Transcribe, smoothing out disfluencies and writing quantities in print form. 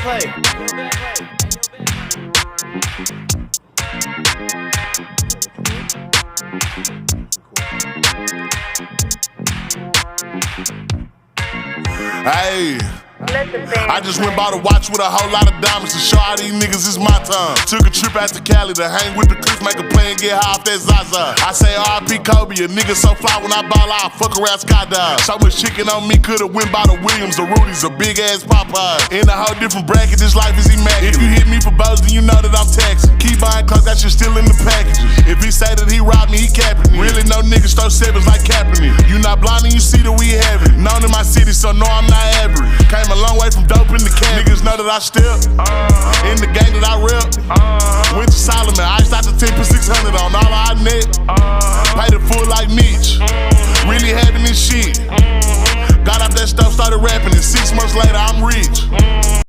Hey, I just went bought a watch with a whole lot of diamonds to show all these niggas it's my time. Took a trip out to Cali to hang with the clips, make a play and get high off that Zaza. I say R.I.P. Kobe, a nigga so fly when I ball out, fuck around skydive. So much chicken on me, could've went by the Williams, the Rudy's, a big ass Popeye. In a whole different bracket, this life is immaculate. If you hit me for bows, then you know that I'm taxing. Keep buying clothes, that shit still in the packages. If he say that he robbed me, he capping me. Really no niggas throw sevens like Kaepernick. You not blind and you see that we have it. Known in my city, so no, I'm not average. Came a long way from dope in the can. Niggas know that I step in the game that I rep. Went to Solomon, iced out the 10 for 600 on all our net. Paid it full like Mitch. Really having this shit. Got out that stuff, started rapping, and 6 months later I'm rich.